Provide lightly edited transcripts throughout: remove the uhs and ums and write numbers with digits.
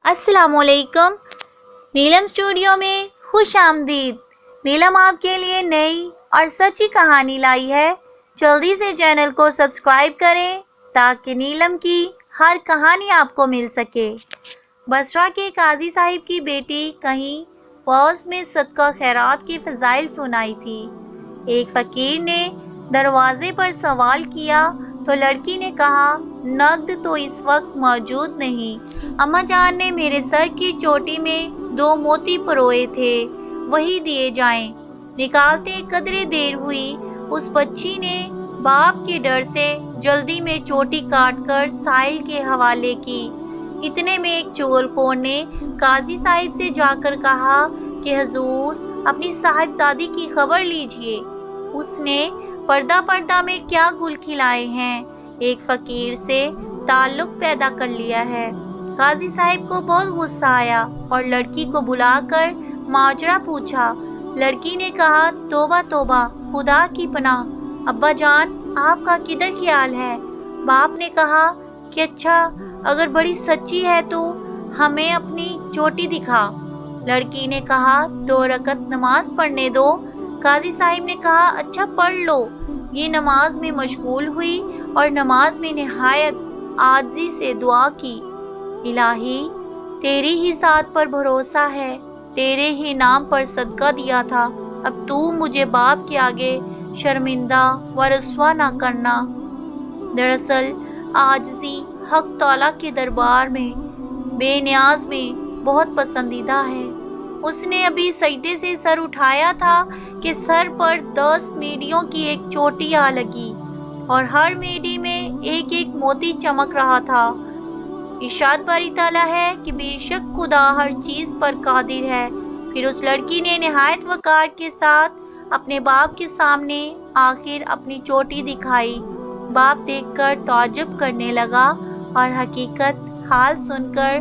अस्सलाम वालेकुम। नीलम स्टूडियो में खुश आमदीद। नीलम आपके लिए नई और सच्ची कहानी लाई है। जल्दी से चैनल को सब्सक्राइब करें ताकि नीलम की हर कहानी आपको मिल सके। बसरा के काजी साहिब की बेटी कहीं फौज में सदका खैरात की फ़ज़ाइल सुनाई थी। एक फ़कीर ने दरवाजे पर सवाल किया तो लड़की ने कहा, नकद तो इस वक्त मौजूद नहीं। अम्मा जान ने मेरे सर की चोटी में 2 मोती परोए थे, वही दिए जाएं। निकालते कदरे देर हुई। उस बच्ची ने बाप के डर से जल्दी में चोटी काटकर साहिल के हवाले की। इतने में एक चुगलखोर ने काजी साहिब से जाकर कहा कि हजूर अपनी साहिबजादी की खबर लीजिए, उसने पर्दा में क्या गुल खिलाए हैं, एक फकीर से ताल्लुक पैदा कर लिया है। काजी साहिब को बहुत गुस्सा आया और लड़की को बुलाकर माजरा पूछा। लड़की ने कहा, तोबा तोबा, खुदा की पनाह, अब्बा जान आपका किधर ख्याल है। बाप ने कहा कि अच्छा, अगर बड़ी सच्ची है तो हमें अपनी चोटी दिखा। लड़की ने कहा, 2 रकत नमाज पढ़ने दो। काजी साहिब ने कहा, अच्छा पढ़ लो। ये नमाज में मशगूल हुई और नमाज में निहायत आजिज़ी से दुआ की। इलाही, तेरी ही साथ पर भरोसा है, तेरे ही नाम पर सदका दिया था, अब तू मुझे बाप के आगे शर्मिंदा व रुस्वा ना करना। दरअसल आजिज़ी हक तौला के दरबार में बेनियाज में बहुत पसंदीदा है। उसने अभी सजदे से सर उठाया था कि सर पर 10 मीडियों की एक चोटी आ लगी और हर मीडी में एक एक मोती चमक रहा था। इरशाद बारी ताला है कि बेशक खुदा हर चीज पर कादिर है। फिर उस लड़की ने निहायत वकार के साथ अपने बाप के सामने आखिर अपनी चोटी दिखाई। बाप देखकर ताज्जुब करने लगा और हकीकत हाल सुनकर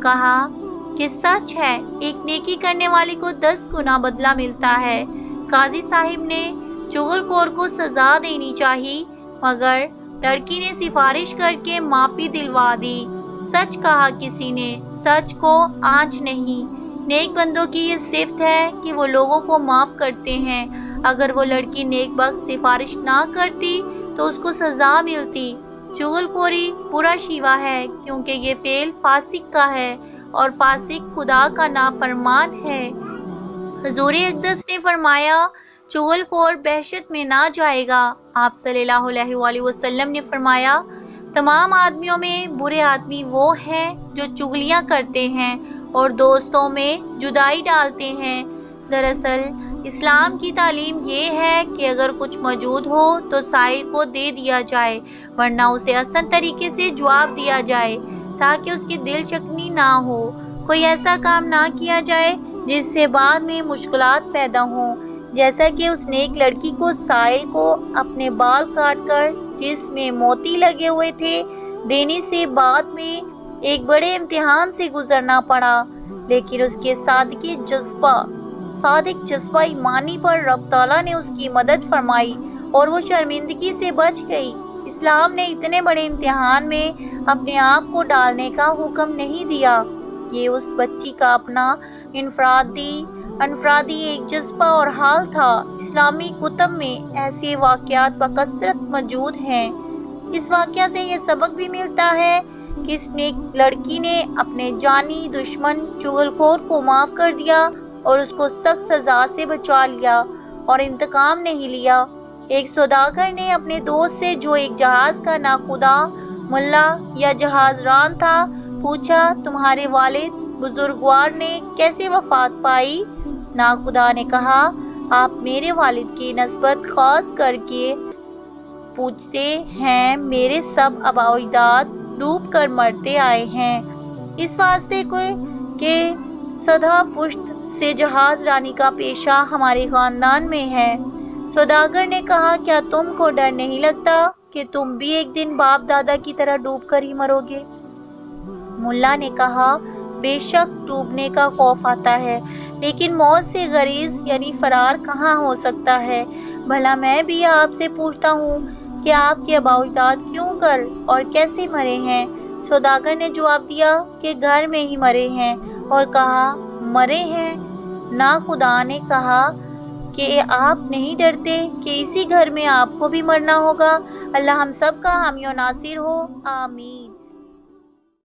कहा कि सच है, एक नेकी करने वाले को 10 गुना बदला मिलता है। काजी साहिब ने चुगलखोर को सजा देनी चाहिए, मगर लड़की ने सिफारिश करके माफी दिलवा दी। सच कहा किसी ने, सच को आंच नहीं। नेक बंदों की ये सिफ्त है कि वो लोगों को माफ करते हैं। अगर वो लड़की नेक वक्त सिफारिश ना करती तो उसको सजा मिलती। चुगलखोरी बुरा शिवा है, क्योंकि ये फेल फासिक का है और फासिक खुदा का नाफरमान है। हुजूर अक़दस ने फरमाया, चुगलखोर बहशत में ना जाएगा। आप सल्लल्लाहु अलैहि वसल्लम ने फरमाया, तमाम आदमियों में बुरे आदमी वो हैं जो चुगलियां करते हैं और दोस्तों में जुदाई डालते हैं। दरअसल इस्लाम की तालीम ये है कि अगर कुछ मौजूद हो तो साइल को दे दिया जाए, वरना उसे हसन तरीके से जवाब दिया जाए ताकि उसकी दिल शक्नी ना हो। कोई ऐसा काम ना किया जाए जिससे बाद में मुश्किलात पैदा हों, जैसा कि उस नेक लड़की को साइल को अपने बाल काटकर जिसमें मोती लगे हुए थे देने से बाद में एक बड़े इम्तिहान से गुजरना पड़ा। लेकिन उसके सादिक जज्बा ईमानी पर रब ताला ने उसकी मदद फरमाई और वो शर्मिंदगी से बच गई। इस्लाम ने इतने बड़े इम्तिहान में अपने आप को डालने का हुक्म नहीं दिया। ये उस बच्ची का अपना अनफरादी एक जज्बा और हाल था। इस्लामी कुतब में ऐसे वाक़यात बकसरत मौजूद हैं। इस वाक़या से ये सबक भी मिलता है कि इस नेक लड़की ने अपने जानी दुश्मन चुगलखोर को माफ़ कर दिया और उसको सख्त सज़ा से बचा लिया और इंतकाम नहीं लिया। एक सौदागर ने अपने दोस्त से, जो एक जहाज का नाखुदा मुल्ला या जहाजरान था, पूछा, तुम्हारे वालिद बुजुर्गवार ने कैसे वफात पाई? नाखुदा ने कहा, आप मेरे वालिद की नस्बत खास करके पूछते हैं, मेरे सब आबाओ-अजदाद डूब कर मरते आए हैं। इस वास्ते के सदा पुश्त से जहाज रानी का पेशा हमारे खानदान में है। सौदागर ने कहा, क्या तुमको डर नहीं लगता कि तुम भी एक दिन बाप दादा की तरह डूबकर ही मरोगे? मुल्ला ने कहा, बेशक डूबने का खौफ आता है, लेकिन मौत से गरीज यानी फरार कहाँ हो सकता है। भला मैं भी आपसे पूछता हूँ कि आपके आबाओ-अजदाद क्यों कर और कैसे मरे हैं? सौदागर ने जवाब दिया कि घर में ही मरे हैं, और कहा, मरे हैं? ना खुदा ने कहा कि आप नहीं डरते कि इसी घर में आपको भी मरना होगा। अल्लाह हम सब का हामी और नासिर हो, आमीन।